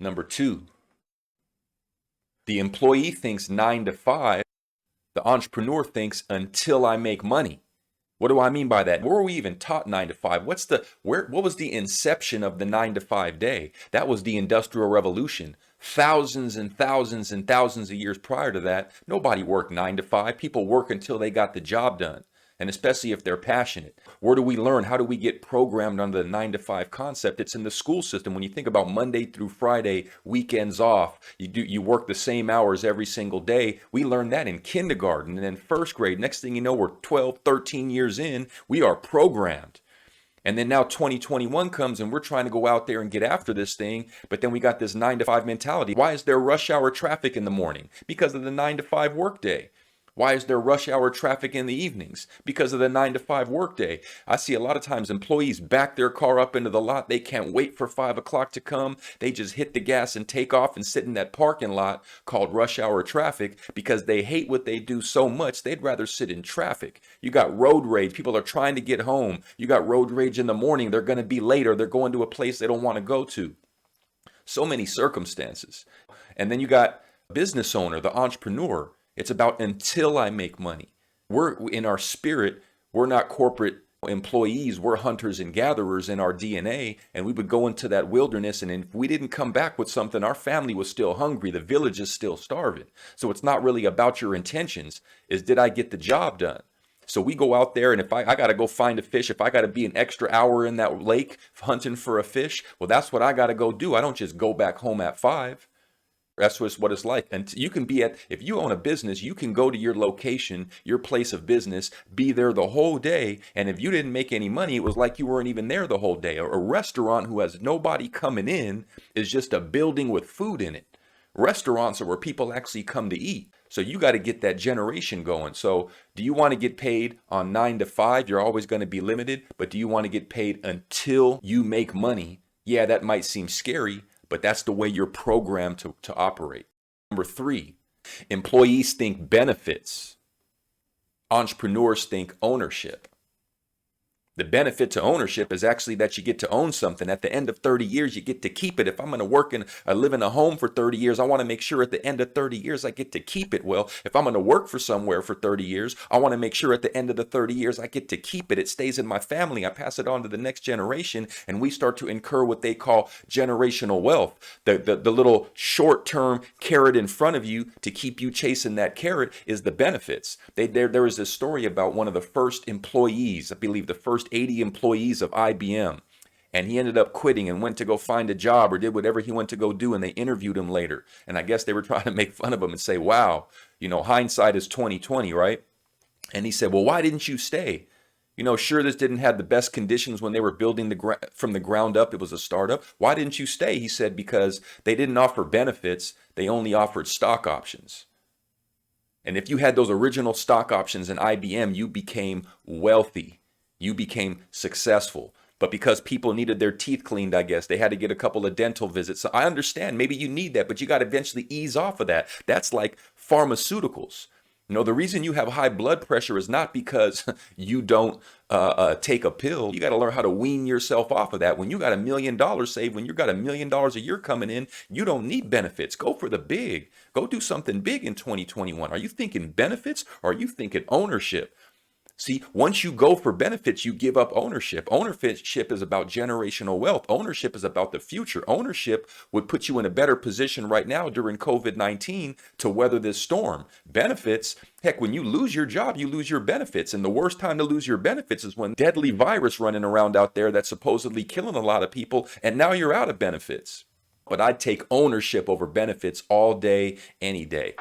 Number two, the employee thinks 9 to 5. The entrepreneur thinks until I make money. What do I mean by that? Where were we even taught 9 to 5? What was the inception of the 9 to 5 day? That was the Industrial Revolution. Thousands and thousands and thousands of years prior to that, nobody worked 9 to 5. People work until they got the job done. And especially if they're passionate. Where do we learn? How do we get programmed under the 9 to 5 concept? It's in the school system. When you think about Monday through Friday, weekends off, you work the same hours every single day. We learned that in kindergarten and then first grade. Next thing you know, we're 12, 13 years in. We are programmed. And then now 2021 comes and we're trying to go out there and get after this thing. But then we got this 9 to 5 mentality. Why is there rush hour traffic in the morning? Because of the 9 to 5 workday. Why is there rush hour traffic in the evenings? Because of the 9 to 5 workday. I see a lot of times employees back their car up into the lot. They can't wait for 5 o'clock to come. They just hit the gas and take off and sit in that parking lot called rush hour traffic because they hate what they do so much. They'd rather sit in traffic. You got road rage. People are trying to get home. You got road rage in the morning. They're going to be late or they're going to a place they don't want to go to. So many circumstances. And then you got business owner, the entrepreneur. It's about until I make money. We're in our spirit, we're not corporate employees, we're hunters and gatherers in our DNA, and we would go into that wilderness, and if we didn't come back with something, our family was still hungry, the village is still starving. So it's not really about your intentions, is did I get the job done? So we go out there, and if I got to go find a fish, if I got to be an extra hour in that lake hunting for a fish, well, that's what I got to go do. I don't just go back home at 5. That's what it's like. And you can be if you own a business, you can go to your location, your place of business, be there the whole day. And if you didn't make any money, it was like you weren't even there the whole day. A restaurant who has nobody coming in is just a building with food in it. Restaurants are where people actually come to eat. So you got to get that generation going. So do you want to get paid on 9 to 5? You're always going to be limited. But do you want to get paid until you make money? Yeah, that might seem scary. But that's the way you're programmed to operate. Number 3, employees think benefits. Entrepreneurs think ownership. The benefit to ownership is actually that you get to own something. At the end of 30 years, you get to keep it. If I'm going to work and live in a home for 30 years, I want to make sure at the end of 30 years, I get to keep it. Well, if I'm going to work for somewhere for 30 years, I want to make sure at the end of the 30 years, I get to keep it. It stays in my family. I pass it on to the next generation, and we start to incur what they call generational wealth. The little short-term carrot in front of you to keep you chasing that carrot is the benefits. There is this story about one of the first employees, I believe the first 80 employees of IBM, and he ended up quitting and went to go find a job or did whatever he went to go do, and they interviewed him later, and I guess they were trying to make fun of him and say, wow, hindsight is 20/20, right? And he said, well, why didn't you stay? Sure, this didn't have the best conditions when they were building from the ground up. It was a startup. Why didn't you stay? He said, because they didn't offer benefits. They only offered stock options. And if you had those original stock options in IBM, you became wealthy. You became successful. But because people needed their teeth cleaned, I guess, they had to get a couple of dental visits. So I understand, maybe you need that, but you got to eventually ease off of that. That's like pharmaceuticals. The reason you have high blood pressure is not because you don't take a pill. You got to learn how to wean yourself off of that. When you got $1 million saved, when you got $1 million a year coming in, you don't need benefits. Go for the big. Go do something big in 2021. Are you thinking benefits or are you thinking ownership? See, once you go for benefits, you give up ownership. Ownership is about generational wealth. Ownership is about the future. Ownership would put you in a better position right now during COVID-19 to weather this storm. Benefits, heck, when you lose your job, you lose your benefits. And the worst time to lose your benefits is when deadly virus running around out there that's supposedly killing a lot of people, and now you're out of benefits. But I'd take ownership over benefits all day, any day.